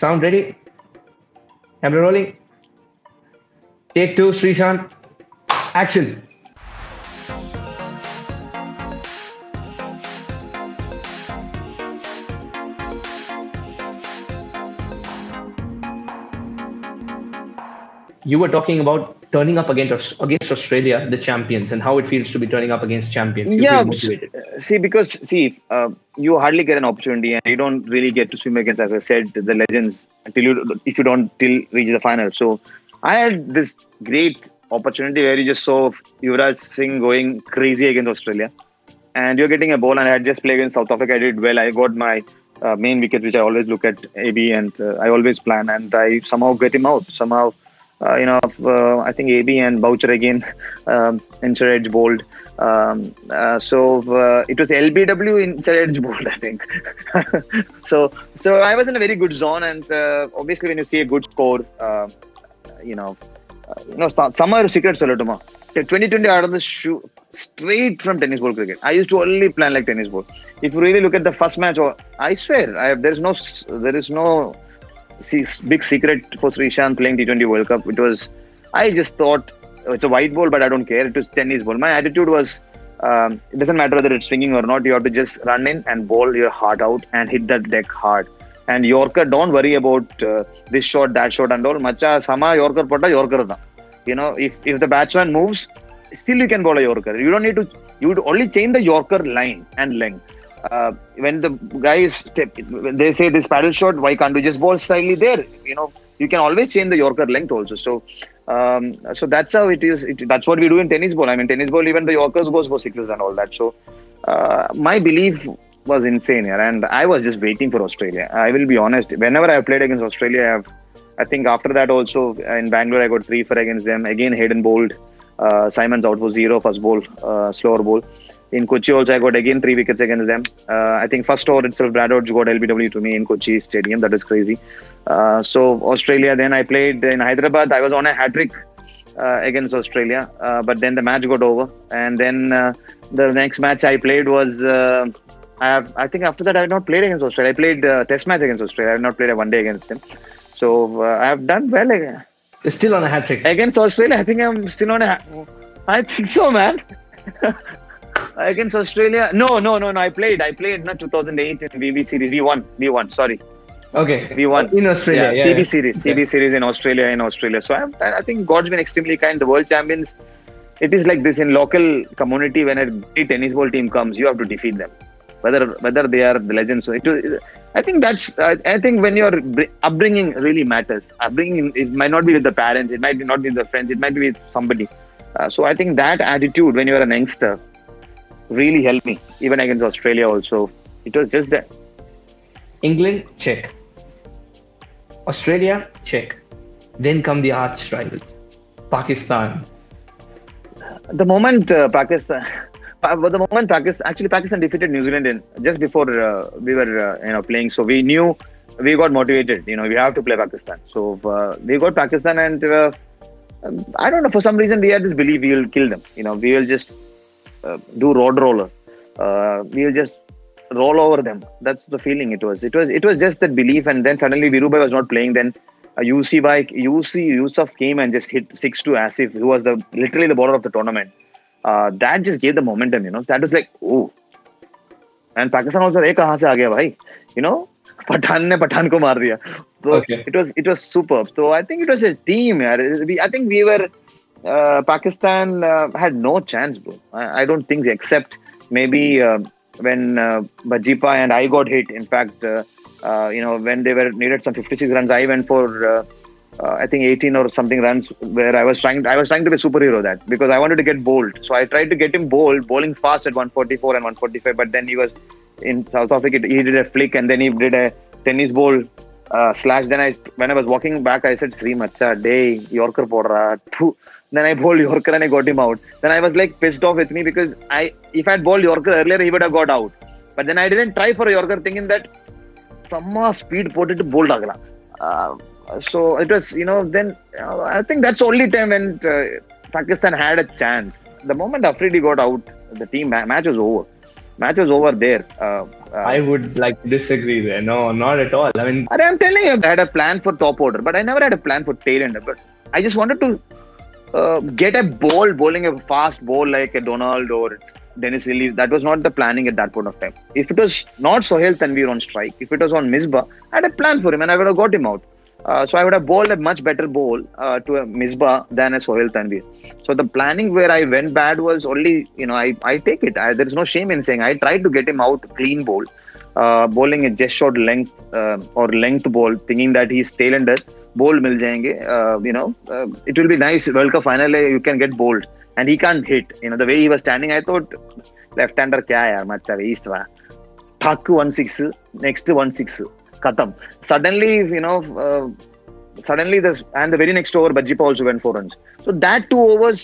Sound ready? Camera rolling. Take two, Sreesanth. Action. You were talking about turning up against Australia, the champions, and how it feels to be turning up against champions. You Yeah, feel motivated. you hardly get an opportunity, and you don't really get to swim against, as I said, the legends until if you don't till reach the final. So I had this great opportunity where you just saw Yuvraj Singh going crazy against Australia, and you're getting a ball, and I had just played against South Africa. I did well. I got my main wicket, which I always look at AB, and I always plan, and I somehow get him out. Somehow, I think AB and Boucher again inside edge bowled. It was LBW inside edge bowled, I think. so I was in a very good zone, and obviously when you see a good score, summer secret solotuma. 2020 out of the shoe straight from tennis ball cricket. I used to only plan like tennis ball. If you really look at the first match, I swear, there is no big secret for Sreesanth playing T20 World Cup. I just thought it's a white ball, but I don't care. It was tennis ball. My attitude was, it doesn't matter whether it's swinging or not. You have to just run in and bowl your heart out and hit that deck hard. And Yorker, don't worry about this shot, that shot and all. Macha, sama Yorker pota, Yorker da. If the batsman moves, still you can bowl a Yorker. You don't need to. You would only change the Yorker line and length. When the guys they say this paddle shot, why can't we just bowl slightly there? You can always change the Yorker length also. So that's how it is. That's what we do in tennis ball. I mean, tennis ball, even the Yorkers goes for sixes and all that. So my belief was insane here, and I was just waiting for Australia. I will be honest. Whenever I have played against Australia, I think after that also in Bangalore I got 3 for against them. Again, Hayden bowled. Simon's out for 0 first ball, slower ball. In Kochi also I got again 3 wickets against them. I think first over itself Brad Hodge got LBW to me in Kochi Stadium. That is crazy. So Australia, then I played in Hyderabad. I was on a hat-trick against Australia, but then the match got over. And then the next match I played was I think after that I have not played against Australia. I played test match against Australia. I have not played a one day against them. So I have done well again. You're still on a hat trick Against Australia. I think I'm still on I think so, man. Against Australia. No. I played in 2008 in VB series. We won. Sorry. Okay. We won. In Australia. Yeah, CB series. CB series in Australia. So I think God's been extremely kind. The world champions, it is like this in local community. When a great tennis ball team comes, you have to defeat them. Whether they are the legends. So I think when your upbringing really matters. Upbringing, it might not be with the parents. It might not be with the friends. It might be with somebody. So I think that attitude when you are a youngster really helped me, even against Australia also. It was just that. England, check. Australia, check. Then come the arch rivals. Pakistan. The moment Pakistan defeated New Zealand just before we were playing, so we knew, we got motivated. We have to play Pakistan. So we got Pakistan, and I don't know, for some reason we had this belief we will kill them. We will just do road roller. We will just roll over them. That's the feeling it was. It was just that belief, and then suddenly Virubhai was not playing. Then Yusuf came and just hit 6-2 Asif, who was literally the bowler of the tournament. That just gave the momentum. That was like, oh. And Pakistan also, kahan se aa gaya bhai? Pathan ne Pathan ko maar diya. So okay. It was superb. So I think it was a team. I think we were Pakistan had no chance, bro. I don't think, except maybe when Bajipa and I got hit. In fact, when they were needed some 56 runs, I went for I think 18 or something runs, where I was trying to be a superhero, that because I wanted to get bowled. So I tried to get him bowling fast at 144 and 145, but then he was in South Africa. He did a flick, and then he did a tennis ball slash. Then when I was walking back, I said, Sri Macha, day Yorker podra. Then I bowled Yorker and I got him out. Then I was like pissed off with me, because if I had bowled Yorker earlier, he would have got out. But then I didn't try for a Yorker, thinking that some speed put it to bowl dagla. So it was, then I think that's the only time when Pakistan had a chance. The moment Afridi got out, the team match was over. Match was over there. I would like to disagree there. No, not at all. I mean, I'm telling you, I had a plan for top order, but I never had a plan for tail ender. But I just wanted to get a bowling a fast ball like a Donald or Dennis Lilly. That was not the planning at that point of time. If it was not Sohail Tanvir on strike, if it was on Misbah, I had a plan for him and I would have got him out. So I would have bowled a much better ball to a Misbah than a Sohail Tanvir. So the planning where I went bad was only, I take it. There is no shame in saying I tried to get him out clean bowl, bowling a just short length or length ball, thinking that he's tail-ender, bowl mil jayenge. It will be nice. World Cup final, you can get bowled. And he can't hit. The way he was standing, I thought, left-hander kya yaar, macha waste wa. Thak 1-6, next 1-6, khatam. Suddenly, the very next over, Bajipa also went 4 runs. So that 2 overs,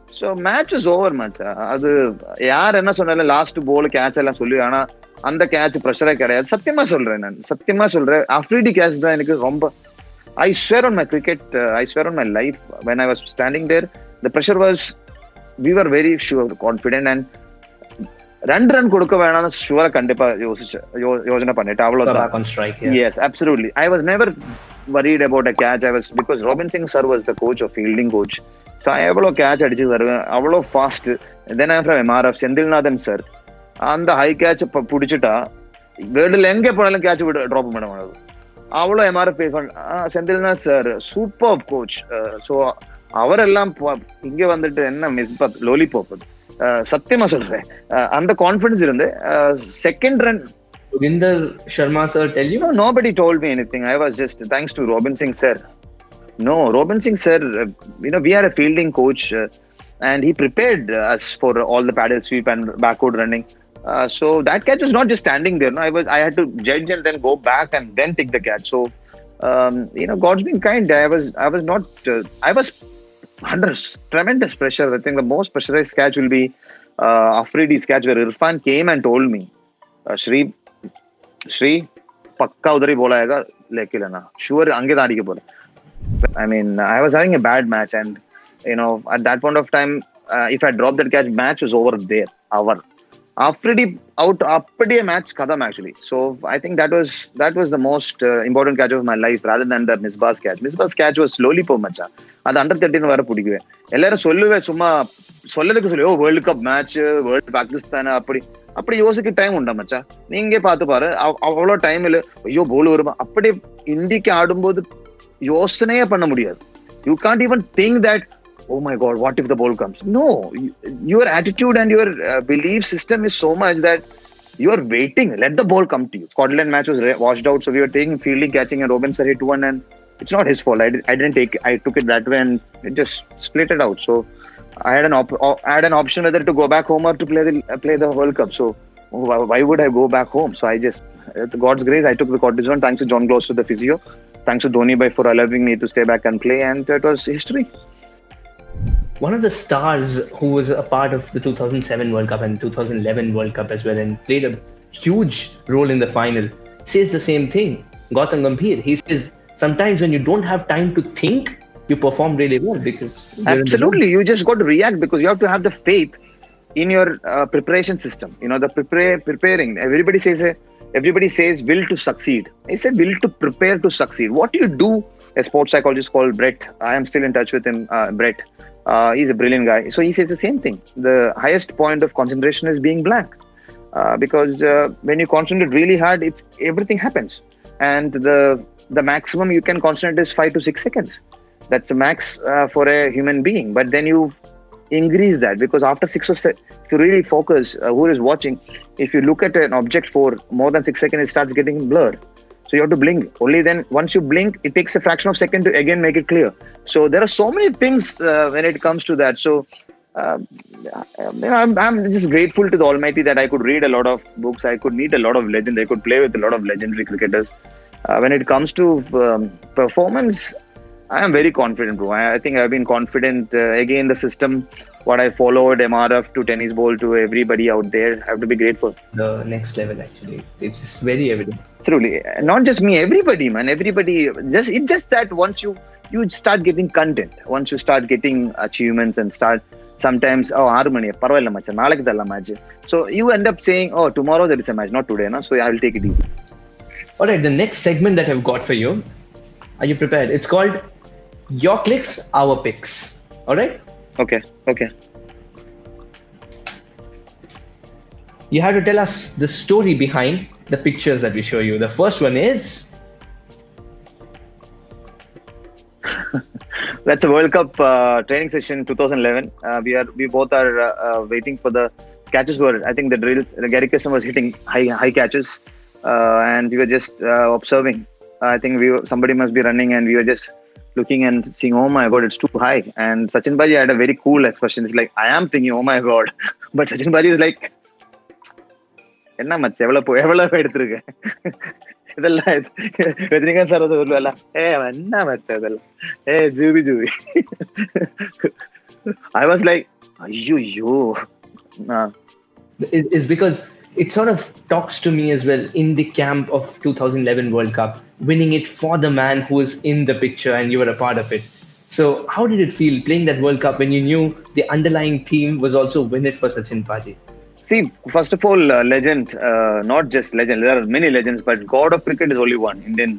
so match was over, macha. Adu yaar enna sonnala last ball catch ella sollu ana அந்த catch pressure கிடையாது. சத்தியமா சொல்றேன். Afridi catch தான் எனக்கு ரொம்ப. I swear on my cricket, I swear on my life, when I was standing there, the pressure was, we were very sure, confident, and run கொடுக்க வேணாம்னு ஷுவரா கண்டிப்பா யோசனை பண்ணிட்டு அவ்வளவுதான் on strike. Yes, absolutely. I was never worried about a catch. Because Robin Singh sir was the coach of fielding coach. So I எவ்வளோ catch அடிச்சு தருவேன், அவ்வளோ fast. Then I'm from MRF, Senthilnathan sir. அந்த ஹை கேட்ச் பிடிச்சிட்டா வேர்ல்டுல எங்க போனாலும் catch drop பண்ண மாட்டாது. அவ்வளோ MRF Senthilnath sir super coach. So அவரெல்லாம் இங்க வந்துட்டு என்ன மிஸ்பாத் லோலிபாப். சத்தியமா சொல்றேன், அந்த கான்ஃபிடன்ஸ் இருந்து second run. Vinder Sharma sir tell you? No, nobody told me anything. I was just thanks to Robin Singh sir. No, Robin Singh sir, we had a fielding coach and he prepared us for all the paddle sweep and backward running. So that catch was not just standing there. No, I had to judge and then go back and then take the catch. So God's been kind. I was under tremendous pressure. I think the most pressurized catch will be Afridi's catch where Irfan came and told me, Sri, pakka udhar hi bola aayega, lekil hai na, sure ange da adike bola. I mean, I was having a bad match and at that point of time, if I dropped that catch, match was over there. Afridi out, appadiye match kadam actually. So I think that was the most important catch of my life rather than the Misbah's catch. Misbah's catch was slowly po macha. Adu under 13 vara pudikuve. Ellarum solluve summa solladukku sollu World Cup match, World Pakistan அப்படி யோசிக்க time உண்டா மச்சா? நீங்க பார்த்து பாரு, அவ்வளோ time இல்ல. ஐயோ போல் வருமா அப்படி இந்திக்கு ஆடும்போது யோசனையே பண்ண முடியாது. You can't even think that, oh my god, what if the ball comes? No, your attitude and your belief system is so much that you are waiting. Let the ball come to you. Scotland match was washed out, so we were taking fielding, catching, and Robin sir hit one, and it's not his fault. I didn't take. I took it that way, and it just split it out. So I had an option whether to go back home or to play the World Cup. So why would I go back home? So I just, God's grace, I took the cortisone. Thanks to John Gloucester, the physio. Thanks to Dhoni Bhai for allowing me to stay back and play, and it was history. One of the stars who was a part of the 2007 World Cup and 2011 World Cup as well and played a huge role in the final says the same thing. Gautam Gambhir, he says sometimes when you don't have time to think, you perform really well because absolutely you just got to react because you have to have the faith in your preparation system. The preparing. Everybody says will to succeed. I said will to prepare to succeed. What do you do? A sports psychologist called Brett, I am still in touch with him, Brett. He's a brilliant guy. So he says the same thing. The highest point of concentration is being blank. Because when you concentrate really hard, everything happens. And the maximum you can concentrate is 5 to 6 seconds. That's the max for a human being. But then you increase that because after 6 or 7, if you really focus, who is watching, if you look at an object for more than 6 seconds, it starts getting blurred. So you have to blink. Only then, once you blink, it takes a fraction of a second to again make it clear. So there are so many things when it comes to that. So I'm just grateful to the Almighty that I could read a lot of books. I could meet a lot of legends. I could play with a lot of legendary cricketers. When it comes to performance, I am very confident, bro. I think I've been confident. Again, the system, what I followed, MRF to tennis ball to everybody out there, I have to be grateful. The next level, actually. It's very evident. Truly. Not just me, everybody, man. Everybody. It's just that once you start getting content, once you start getting achievements and start Sometimes, oh, 6 மணி பரவாயில்ல மச்சான், நாளைக்கு தரலாம் match. So you end up saying, oh, tomorrow there is a match, not today, no? So I will take it easy. Alright, the next segment that I've got for you, are you prepared? It's called Your Clicks, Our Picks. Alright? Okay. You have to tell us the story behind the pictures that we show you. The first one is... That's a World Cup training session 2011. We both are waiting for the catches. I think the drill, Gary Kirsten was hitting high catches, and we were just observing. I think somebody must be running, and we were just looking and seeing, oh my god, it's too high. And Sachin Baji had a very cool expression. It's like, I am thinking, oh my god, but Sachin Baji is like, என்ன மச்ச எவ்வளவு எடுத்திருக்க இதெல்லாம் Rajinikanth sir சொல்லுவா, என்ன மச்ச இதெல்லாம் Zupee. I was like, ஐயோ. It's because it sort of talks to me as well in the camp of 2011 World Cup, winning it for the man who was in the picture and you were a part of it. So how did it feel playing that World Cup when you knew the underlying theme was also win it for Sachin Baji? See, first of all, legend, not just legend. There are many legends, but God of cricket is only one. Indian,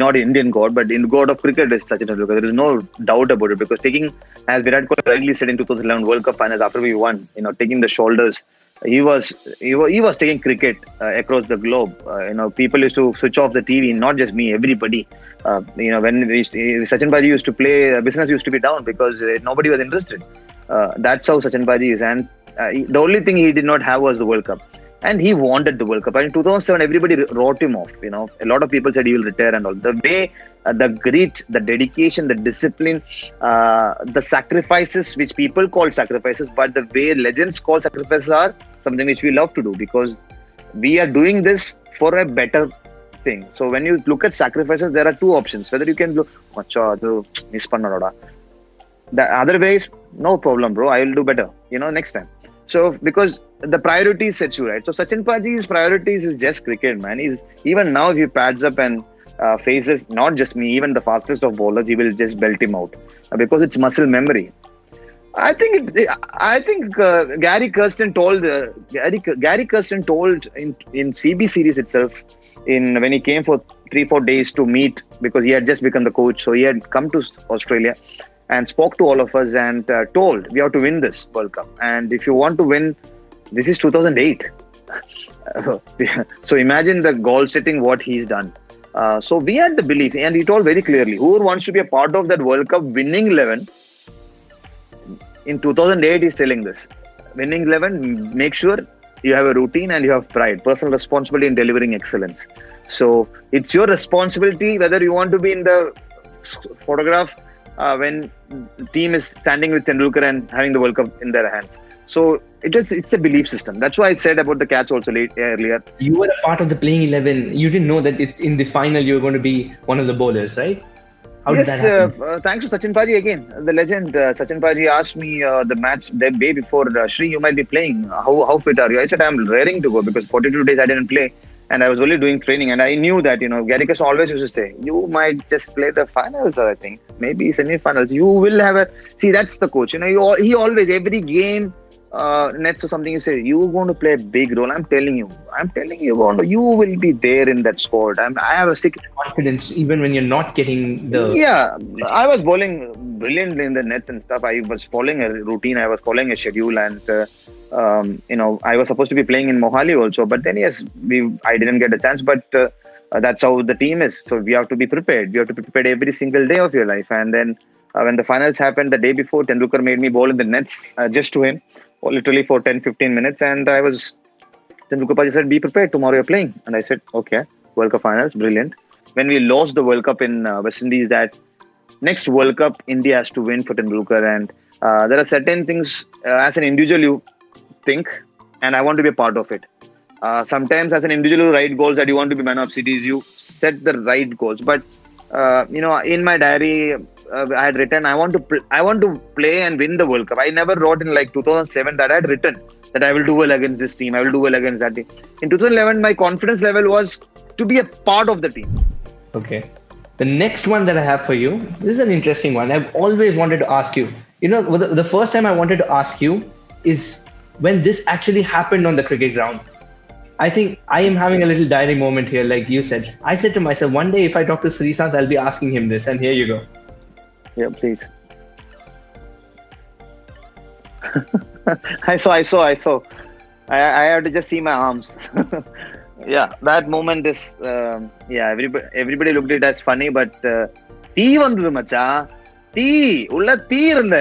not Indian God, but in God of cricket is Sachin Tendulkar. There is no doubt about it, because taking, as Virat Kohli rightly said in 2011 World Cup finals after we won, taking the shoulders, he was taking cricket across the globe. People used to switch off the TV, not just me, everybody. When Sachin Baji used to play, business used to be down because nobody was interested. That's how Sachin Baji is, and the only thing he did not have was the World Cup, and he wanted the World Cup. And in 2007, everybody wrote him off. A lot of people said he will retire and all. The way, the grit, the dedication, the discipline, the sacrifices, which people call sacrifices, but the way legends call sacrifices are something which we love to do, because we are doing this for a better thing. So when you look at sacrifices, there are two options. Whether you can look, miss pannanoda. The other ways, no problem, bro. I will do better, next time. So because the priorities set you right. So Sachin Baji's priorities is just cricket, man. He's even now, if he pads up and faces not just me, even the fastest of bowlers, he will just belt him out because it's muscle memory. I think Gary Kirsten told in CB series itself, when he came for 3-4 days to meet, because he had just become the coach, so he had come to Australia and spoke to all of us and told, we have to win this World Cup, and if you want to win, this is 2008. So imagine the goal setting, what he's done. So we had the belief, and he told very clearly, whoever wants to be a part of that World Cup winning 11, in 2008 he's telling this, winning 11, make sure you have a routine and you have pride, personal responsibility in delivering excellence. So it's your responsibility whether you want to be in the photograph when the team is standing with Tendulkar and having the World Cup in their hands. So it's a belief system. That's why I said about the catch also earlier. You were a part of the playing 11. You didn't know that in the final you were going to be one of the bowlers, right? How did that happen? Thanks to Sachin Baji again, the legend. Sachin Baji asked me the match the day before, Sri, you might be playing. How fit are you? I said, I'm raring to go, because 42 days I didn't play. And I was only doing training, and I knew that, Gary Kirsten always used to say, you might just play the finals, I think, maybe semi-finals. You will have see, that's the coach. He always, every game, nets or something, you say, you're going to play a big role. I'm telling you, you will be there in that squad. I have a sick confidence, even when you're not getting the... Yeah, I was bowling brilliantly in the nets and stuff. I was following a routine. I was following a schedule, and I was supposed to be playing in Mohali also. But then yes, I didn't get a chance. But that's how the team is. So we have to be prepared. We have to be prepared every single day of your life. And then when the finals happened the day before, Tendulkar made me bowl in the nets just to him, literally for 10-15 minutes. And Tendulkar Paji said, be prepared, tomorrow you're playing. And I said, okay, World Cup finals, brilliant. When we lost the World Cup in West Indies, that next World Cup, India has to win for Tendulkar. And there are certain things as an individual you think, and I want to be a part of it. Sometimes as an individual, you write goals that you want to be man of cities, you set the right goals. But, in my diary, I had written, I want to play and win the World Cup. I never wrote in like 2007 that I had written that I will do well against this team, I will do well against that team. In 2011, my confidence level was to be a part of the team. Okay. The next one that I have for you, this is an interesting one. I've always wanted to ask you, The first time I wanted to ask you is when this actually happened on the cricket ground. I think I am having a little diary moment here, like you said. I said to myself, one day if I talk to Sreesanth, I'll be asking him this, and here you go. Yeah, please. I saw. I have to just see my arms. Yeah, that moment is. Everybody looked at it as funny, but தீ வந்தது மச்சான். தீ உள்ள தீ இருந்த.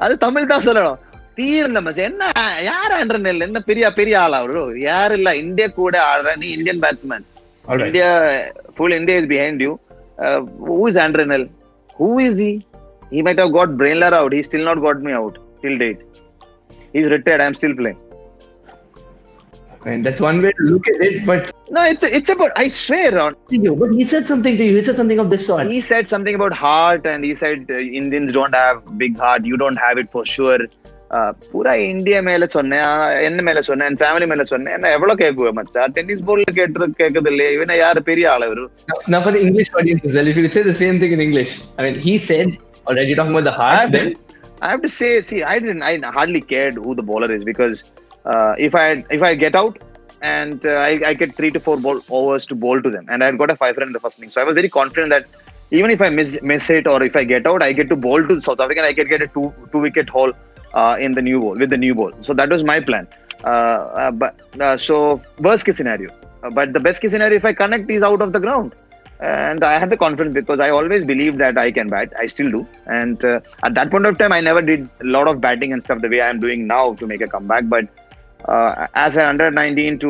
அது தமிழ் தான் சொல்லணும். தீ இருந்த மச்சான். என்ன யார் ஆண்டர்னல் என்ன பெரிய ஆளா அவரு? யார் இல்ல இந்தியா கூட ஆடுற நீ Indian batsman. India, full India is behind you. Who is Andrenal? Who is he? He might have got Brainler out. He still not got me out till date. He's retired. I'm still playing. And that's one way to look at it, but no, it's about. I swear on. But he said something to you. He said something of this sort. He said something about heart, and he said Indians don't have big heart. You don't have it for sure. Pura India மேல சொன்னேன், என்ன மேல சொன்னேன், family மேல சொன்னேன். என்ன எவ்வளவு கேக்குவேன் மச்சான்? டென்னிஸ் பால்ல கேக்குது இல்ல. இவன யாரு பெரிய ஆளு இவரு? Now for the English audience as well, if you could say the same thing in English. I mean, he said, already talking about the heart. I have to say, I hardly cared who the bowler is because if I get out and I get 3 to 4 overs to bowl to them, and I got a 5 run in the first innings, so I was very confident that even if I miss it or if I get out, I get to bowl to South Africa and I can get a two wicket haul in the new ball with the new ball. So that was my plan. So worst case scenario, but the best case scenario, if I connect, he's out of the ground. And I had the confidence because I always believed that I can bat. I still do. And at that point of time, I never did a lot of batting and stuff the way I'm doing now to make a comeback. But as an under 19 to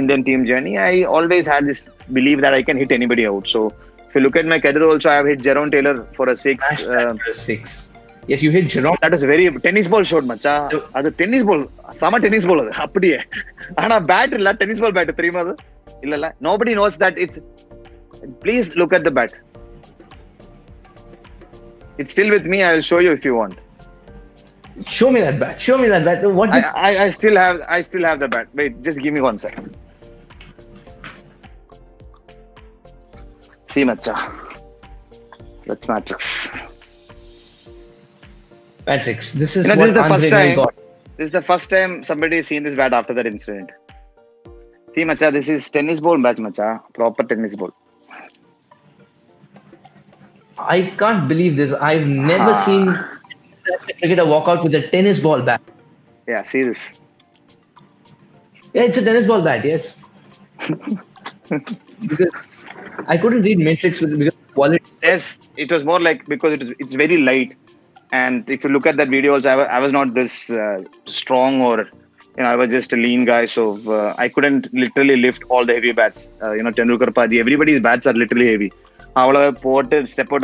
Indian team journey, I always had this belief that I can hit anybody out. So if you look at my career also, I have hit Jerome Taylor for a 6. Yes, you hit Jerome. That was a very tennis ball shot, macha. That's tennis ball. Sama tennis ball. Appadiye. Ana bat illa tennis ball bat theriyuma adu? Illa. Nobody knows that it's. Please look at the bat. It's still with me. I will show you if you want. Show me that bat. What? I still have the bat. Wait, just give me 1 second. See, macha. That's Matrix. This is what the first time. got. This is the first time somebody has seen this bat after that incident. See, macha, this is tennis ball bat, macha. Proper tennis ball. I can't believe this. I've never seen a cricketer walk out with a tennis ball bat. Yeah, see this. Yeah, it's a tennis ball bat, yes. Because I couldn't read Matrix because of quality. Yes, it was more like because it's very light. And if you look at that video also, I was not this strong or, I was just a lean guy. So I couldn't literally lift all the heavy bats. Tendulkar Padi, everybody's bats are literally heavy. Step out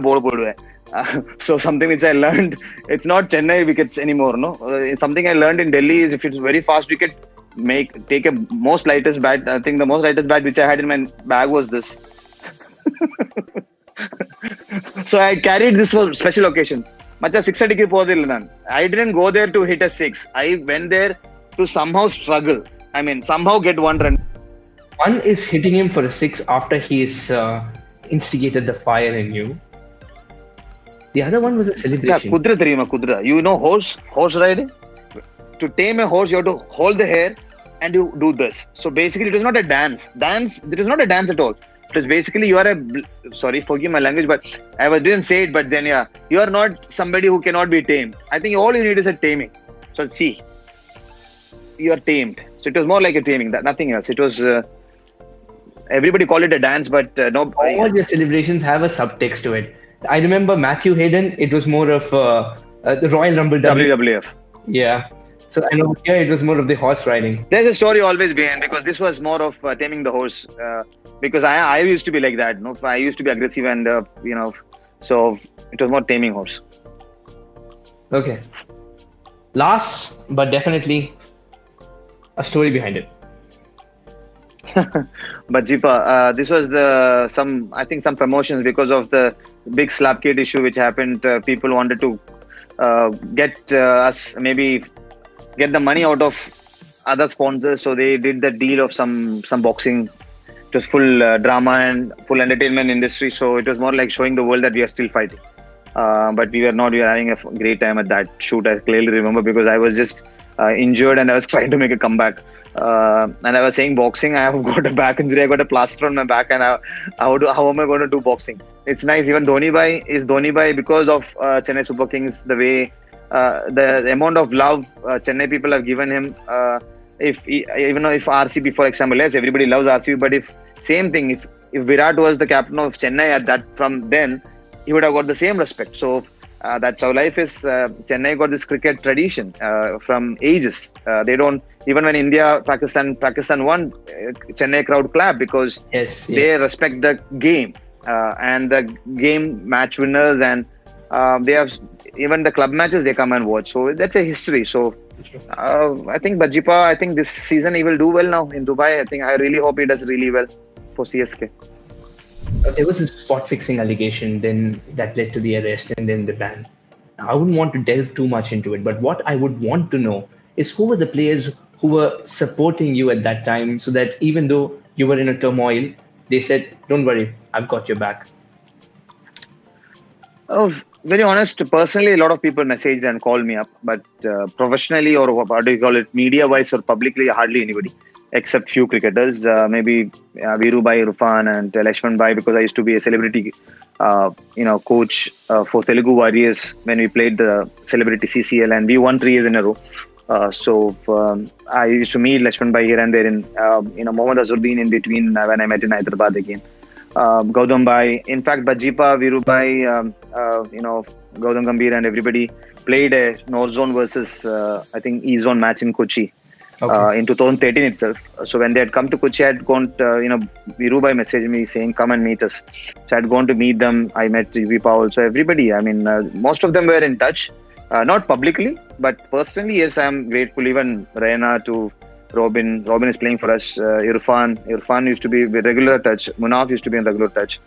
ball. So something which I learned, it's not Chennai wickets anymore. No, it's something I learned in Delhi is if it's very fast wicket, take a most lightest bat. I think the most lightest bat which I had in my bag was this. So I carried this for special occasion. Macha 6:30 podilla. I didn't go there to hit a 6. I went there to somehow struggle. I mean, somehow get 1 run. One is hitting him for a 6 after he's instigated the fire in you. The other one was a celebration. Kudra theriyuma kudra. You know horse riding? To tame a horse, you have to hold the hair and you do this. So basically, it is not a dance. It is not a dance at all. It is basically you are sorry, forgive my language, but I didn't say it, but then yeah, you are not somebody who cannot be tamed. I think all you need is a taming. So see, you are tamed. So it was more like a taming, nothing else. It was everybody call it a dance, but no. All your celebrations have a subtext to it. I remember Matthew Hayden. It was more of the Royal Rumble WWF. Yeah. So I know here it was more of the horse riding. There's a story always behind because this was more of taming the horse. Because I used to be like that. No, I used to be aggressive and so it was more taming horse. Okay. Last but definitely a story behind it. But Jipa, this was I think some promotions because of the big Slapgate issue which happened. People wanted to get us maybe get the money out of other sponsors, so they did the deal of some boxing. It was full drama and full entertainment industry, so it was more like showing the world that we are still fighting. but we were not. We were having a great time at that shoot. I clearly remember because I was just injured and I was trying to make a comeback. And I was saying boxing. I have got a back injury. I got a plaster on my back, and how am I going to do boxing? It's nice. Even Dhoni Bhai is Dhoni Bhai because of Chennai Super Kings. The way the amount of love Chennai people have given him. Even if RCB, for example, yes, everybody loves RCB, but if same thing, if Virat was the captain of Chennai at that from then, he would have got the same respect. So that's how life is. Chennai got this cricket tradition from ages. They don't, even when Pakistan won, Chennai crowd clap because they respect the game and the game match winners, and they have even the club matches they come and watch. So that's a history. So I think Bajipa, I think this season he will do well now in Dubai. I really hope he does really well for CSK. There was a spot fixing allegation then that led to the arrest and then the ban. I wouldn't want to delve too much into it, but what I would want to know is who were the players who were supporting you at that time, so that even though you were in a turmoil, they said, "Don't worry, I've got your back." Oh, very honest. Personally, a lot of people messaged and called me up, but professionally or what do you call it, media-wise or publicly, hardly anybody, except few cricketers. Maybe Viru Bhai, Irfan, and Lakshman Bhai, because I used to be a celebrity, coach for Telugu Warriors when we played the celebrity CCL, and we won 3 years in a row. So I used to meet Lakshman Bhai here and there in, Mohammad Azharuddin in between when I met in Hyderabad again. Gautam Bhai, in fact, Bajipa, Viru Bhai, Gautam Gambhir and everybody played a North Zone versus, I think, East Zone match in Kochi. In 2013 itself. So when they had come to Kochi, I had gone, Viru Bhai messaged me saying, "Come and meet us." So I had gone to meet them. I met UV Paul. So everybody, most of them were in touch. Not publicly, but personally, yes, I am grateful. Even Raina to Robin. Robin is playing for us. Irfan used to be in regular touch. Munaf used to be in regular touch.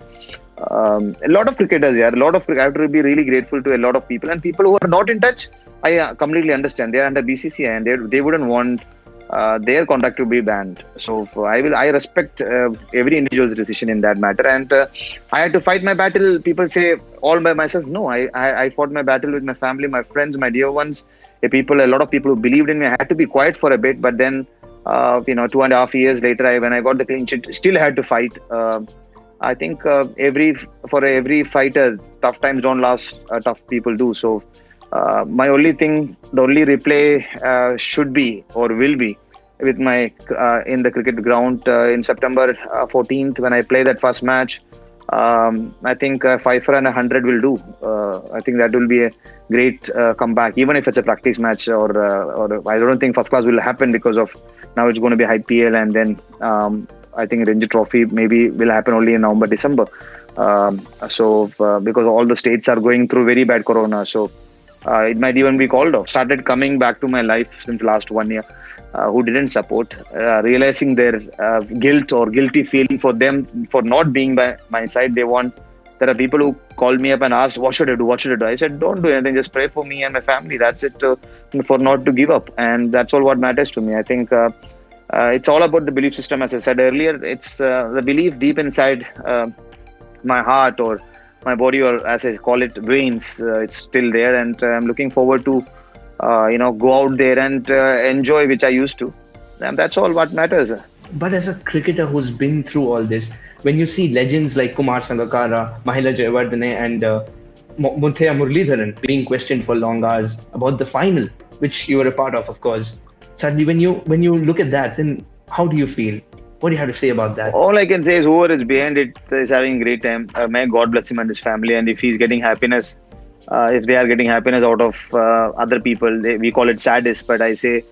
A lot of cricketers, yeah. I have to be really grateful to a lot of people. And people who are not in touch, I completely understand. They are under BCCI and they wouldn't want their contract to be banned. So I respect every individual's decision in that matter. And I had to fight my battle. People say all by myself. No, I fought my battle with my family, my friends, my dear ones, a lot of people who believed in me. I had to be quiet for a bit, but then 2.5 years later, when I got the clean sheet, still had to fight. I think every fighter, tough times don't last. Tough people do. So the only replay should be or will be with my in the cricket ground in September 14th when I play that first match. I think 5 for 100 will do. I think that will be a great comeback, even if it's a practice match or I don't think first class will happen because of now it's going to be IPL, and then I think Ranji Trophy maybe will happen only in November, December. Because all the states are going through very bad corona, so it might even be called off. Started coming back to my life since last 1 year. Who didn't support, realizing their guilt or guilty feeling for them for not being by my side. There are people who called me up and asked, "What should I do? What should I do?" I said, "Don't do anything. Just pray for me and my family. That's it. For not to give up, and that's all what matters to me." I think it's all about the belief system. As I said earlier, it's the belief deep inside my heart or my body, or as I call it, brains. It's still there, and I'm looking forward to go out there and enjoy, which I used to. And that's all what matters. But as a cricketer who's been through all this, when you see legends like Kumar Sangakkara, Mahela Jayawardene and Muthiah Muralidharan being questioned for long hours about the final, which you were a part of course. Suddenly, when you look at that, then how do you feel? What do you have to say about that? All I can say is whoever is behind it is having a great time. May God bless him and his family. And if he's getting happiness, if they are getting happiness out of other people, we call it sadist. But I say,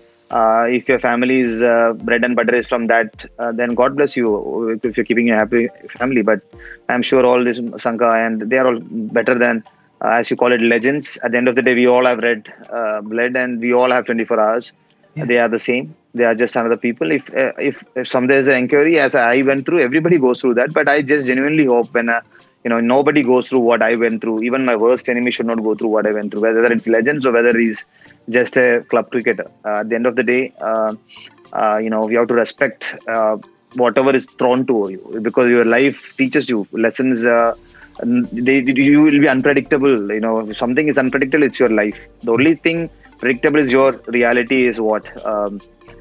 if your family's bread and butter is from that, then God bless you if you're keeping a happy family. But I'm sure all this Sanka and they are all better than, as you call it, legends. At the end of the day, we all have red blood and we all have 24 hours. Yeah. They are the same. They are just another people. If someday there's an inquiry, as I went through, everybody goes through that. But I just genuinely hope when nobody goes through what I went through. Even my worst enemy should not go through what I went through, whether it's legends or whether he's just a club cricketer. At the end of the day, we have to respect whatever is thrown to you, because your life teaches you lessons You will be unpredictable. If something is unpredictable, it's your life. The only thing predictable is your reality is what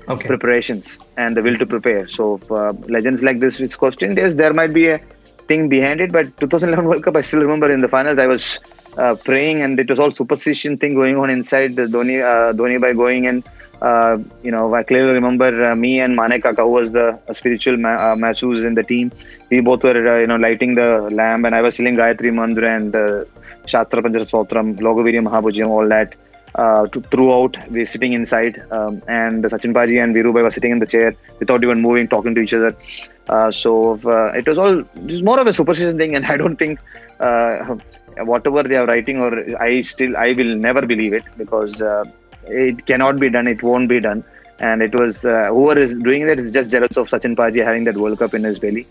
Okay. preparations and the will to prepare. So legends like this, it's questioned. Yes, there might be a thing behind it, but 2011 World Cup, I still remember in the finals, I was praying, and it was all superstition thing going on inside the Dhoni by going and. I clearly remember me and Mane Kaka, who was the spiritual masus in the team. We both were, lighting the lamp, and I was selling Gayatri Mandra and Shastra Panchara Sotram, Logavirya Mahabhujyam, all that. Throughout, we were sitting inside, and Sachin Paji and Viru Bhai were sitting in the chair without even moving, talking to each other. It was more of a superstition thing, and I don't think whatever they are writing, or I will never believe it, because it cannot be done, it won't be done. And it was whoever is doing that is just jealous of Sachin Paji having that World Cup in his belly.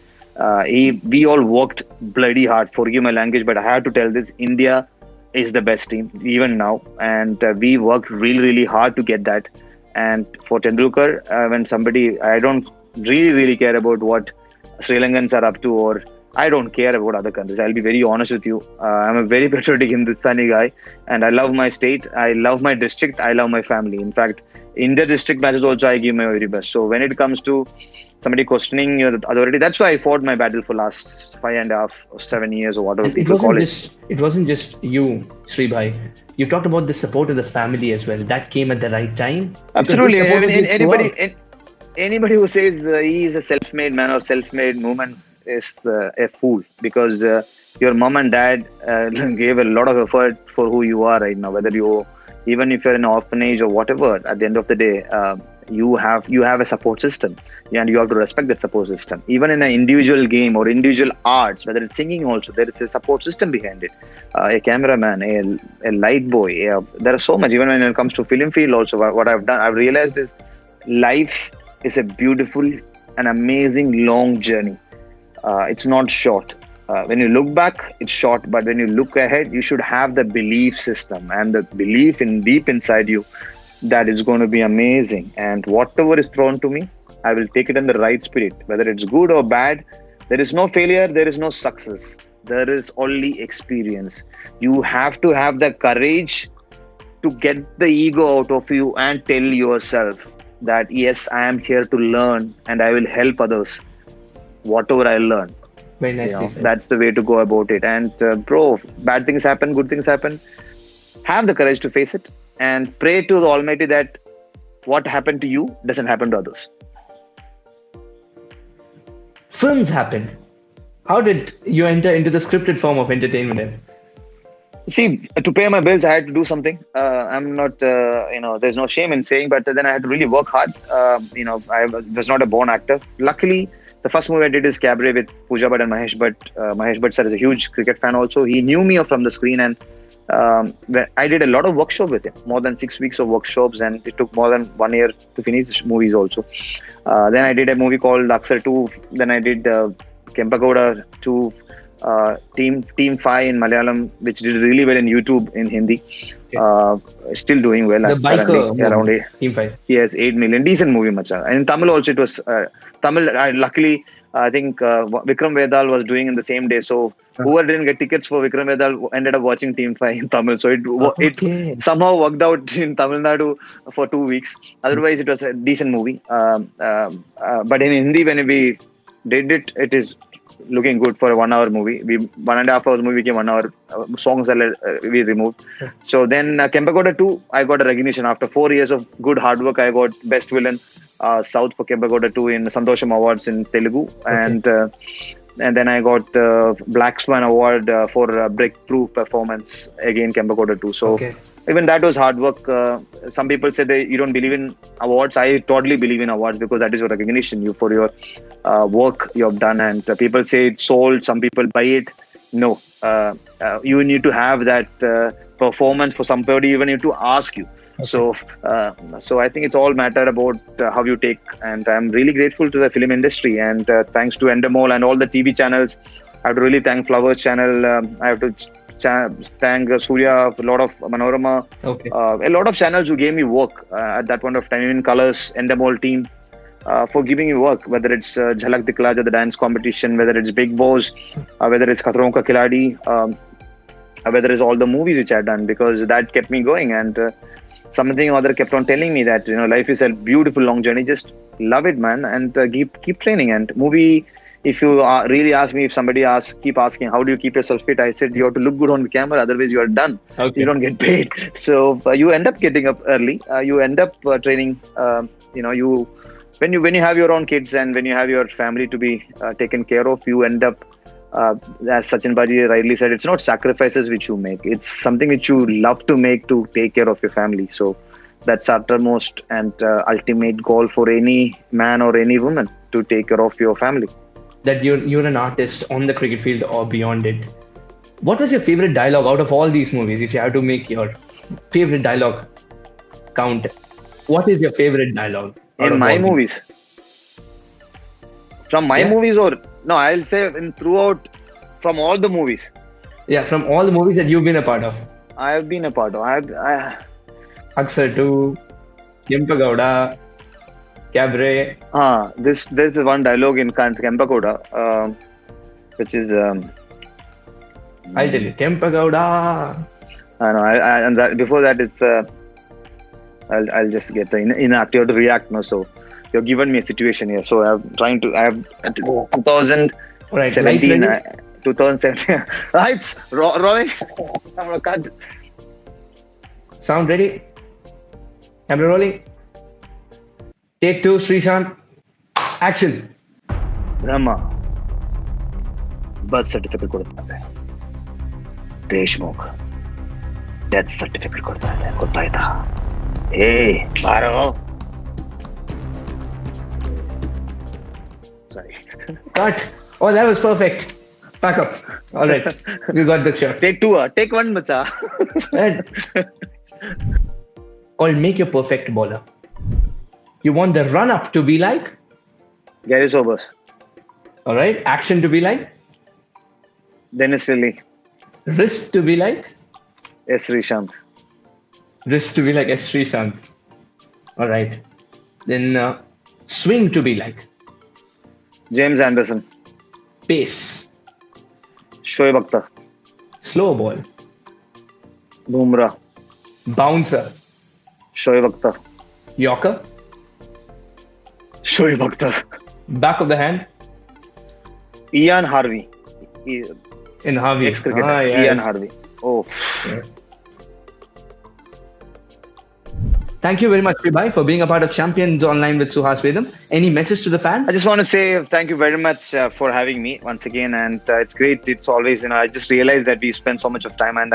We all worked bloody hard, forgive my language, but I have to tell this: India is the best team even now, and we worked really, really hard to get that. And for Tendulkar, when somebody, I don't really care about what Sri Lankans are up to, or I don't care about other countries. I'll be very honest with you. I'm a very patriotic Hindustani guy, and I love my state, I love my district, I love my family. In fact, in the district matches also, I give my very best. So when it comes to somebody questioning your authority, that's why I fought my battle for last 5.5 or 7 years, or whatever people call it. It wasn't just you, Sri Bhai. You talked about the support of the family as well. That came at the right time. Absolutely. I mean, anybody who says he is a self-made man or self-made woman is a fool, because your mom and dad gave a lot of effort for who you are right now. Whether even if you're in an orphanage or whatever, at the end of the day, you have a support system, and you have to respect that support system. Even in an individual game or individual arts, whether it's singing, also there is a support system behind it. A cameraman, a light boy. There are so much. Even when it comes to film field, also what I've done, I've realized is life is a beautiful and amazing long journey. It's not short. When you look back, it's short, but when you look ahead, you should have the belief system and the belief in deep inside you that it's going to be amazing. And whatever is thrown to me, I will take it in the right spirit. Whether it's good or bad, there is no failure, there is no success. There is only experience. You have to have the courage to get the ego out of you and tell yourself that, yes, I am here to learn and I will help others. Whatever I learn, very nicely said. That's the way to go about it. And bro, bad things happen, good things happen. Have the courage to face it and pray to the Almighty that what happened to you doesn't happen to others. Films happened. How did you enter into the scripted form of entertainment then? See, to pay my bills, I had to do something. I'm not, there's no shame in saying, but then I had to really work hard. I was not a born actor. Luckily, the first movie I did is Cabaret with Pooja Bhatt and Mahesh Bhatt. Mahesh Bhatt sir is a huge cricket fan also. He knew me from the screen, and I did a lot of workshop with him. More than 6 weeks of workshops, and it took more than 1 year to finish the movies also. Then I did a movie called Aksar 2. Then I did Kempagoda 2. Team 5 in Malayalam, which did really well in YouTube in Hindi. Okay. Still doing well. The biker around Team 5. Yes, 8 million. Decent movie, macha. And in Tamil also it was Tamil. Luckily, I think Vikram Vedhal was doing in the same day. So whoever didn't get tickets for Vikram Vedhal ended up watching Team 5 in Tamil. So it somehow worked out in Tamil Nadu for 2 weeks. Otherwise, it was a decent movie. But in Hindi, when we did it, it is looking good for a 1 hour movie. 1.5 hours movie became 1 hour. Songs we removed. So then Kempagoda 2, I got a recognition after 4 years of good hard work. I got Best Villain South for Kempagoda 2 in Santosham Awards in Telugu. Okay. And then I got the Black Swan Award for breakthrough performance, again Kempagoda 2. So even that was hard work. Some people say you don't believe in awards. I totally believe in awards, because that is your recognition for your work you have done. And people say it's sold. Some people buy it. No, you need to have that performance for somebody even need to ask you. Okay. So I think it's all matter about how you take, and I'm really grateful to the film industry, and thanks to Endemol and all the TV channels. I have to really thank Flowers channel. I have to thank Surya, a lot of Manorama, a lot of channels who gave me work at that point of time. Even Colors, Endemol team, for giving me work, whether it's Jhalak Dikhla Ja, the dance competition, whether it's Big Boss, whether it's Khatron Ka Khiladi, whether it's all the movies which I've done, because that kept me going. And something or other kept on telling me that, life is a beautiful long journey. Just love it, man, and keep training. And movie, if you really ask me, if somebody keep asking, how do you keep yourself fit? I said, you have to look good on the camera, otherwise you are done. Okay. You don't get paid. So you end up getting up early. You end up training. When you have your own kids and when you have your family to be taken care of, you end up, as Sachin Baji rightly said, it's not sacrifices which you make. It's something which you love to make to take care of your family. So that's uttermost and ultimate goal for any man or any woman, to take care of your family. That you're an artist on the cricket field or beyond it. What was your favorite dialogue out of all these movies? If you have to make your favorite dialogue count, what is your favorite dialogue? In my movies? From my movies, or no, I'll say throughout, from all the movies. Yeah, from all the movies that you've been a part of. I have been a part of. Aksar 2, Kempagowda, Cabaret. There's one dialogue in Kempagowda, which is. I'll tell you, Kempagowda. And before that, it's. I'll just get the inact. You have to react now. So you've given me a situation here. So I have 2017. Right, 2017. Right, rolling. I'm gonna cut. Sound ready? Camera rolling. Take 2, Sreesanth. Action. Brahma. Birth certificate ಕೊಡ್ತಾರೆ. Deshmukh death certificate ಕೊಡ್ತಾರೆ. ಗೊತ್ತಾಯ್ತಾ? ಬಾರೋ. Sorry. Cut. Oh, that was perfect. Pack up. All right. You got the shot. Take 2. Take 1, bacha. Called make your perfect bowler. You want the run up to be like? Gary Sobers. All right. Action to be like? Dennis Lilly. Wrist to be like? Sreesanth. Wrist to be like Sreesanth. All right. Then swing to be like? James Anderson. Pace. Shoaib Akhtar. Slow ball. Bumrah. Bouncer. Shoaib Akhtar. Yorker. Shoaib Akhtar. Back of the hand. Ian Harvey. In Harvey. Ex-cricketer. Yes. Ian Harvey. Oh. Yes. Thank you very much, Vibhai, for being a part of Championz Online with Suhaas Vedham. Any message to the fans? I just want to say thank you very much for having me once again, and it's great. It's always, I just realized that we spent so much of time, and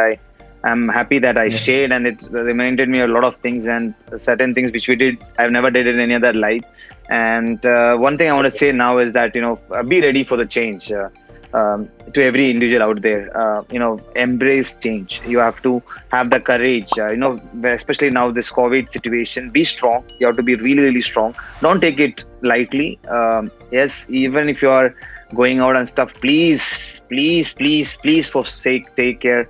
I'm happy that I shared, and it reminded me a lot of things and certain things which we did. I've never did in any other life. And one thing I want to say now is that, be ready for the change. To every individual out there, embrace change. You have to have the courage, especially now this COVID situation. Be strong. You have to be really, really strong. Don't take it lightly. Yes, even if you are going out and stuff, please forsake, take care,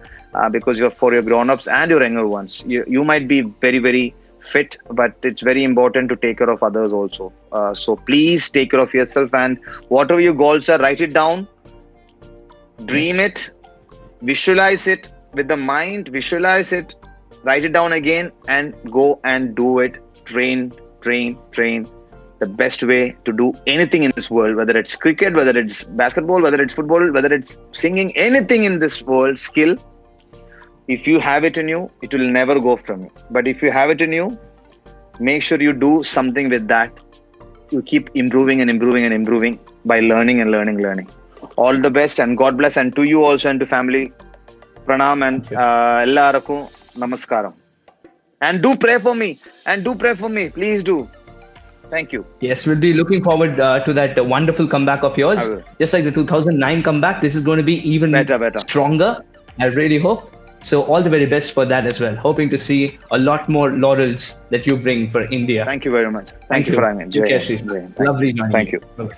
because you're for your grown-ups and your younger ones. You might be very, very fit, but it's very important to take care of others also. So please take care of yourself, and whatever your goals are, write it down. Dream it, visualize it with the mind, visualize it, write it down again, and go and do it. Train. The best way to do anything in this world, whether it's cricket, whether it's basketball, whether it's football, whether it's singing, anything in this world, skill. If you have it in you, it will never go from you. But if you have it in you, make sure you do something with that. You keep improving by learning. All the best, and God bless, and to you also, and to family. Pranam, and ellarku namaskaram. And do pray for me. Please do. Thank you. Yes, we'll be looking forward to that wonderful comeback of yours. Just like the 2009 comeback, this is going to be even better. Stronger. I really hope. So all the very best for that as well. Hoping to see a lot more laurels that you bring for India. Thank you very much. Thank you for having me. Lovely joining you. Thank you. Bye-bye.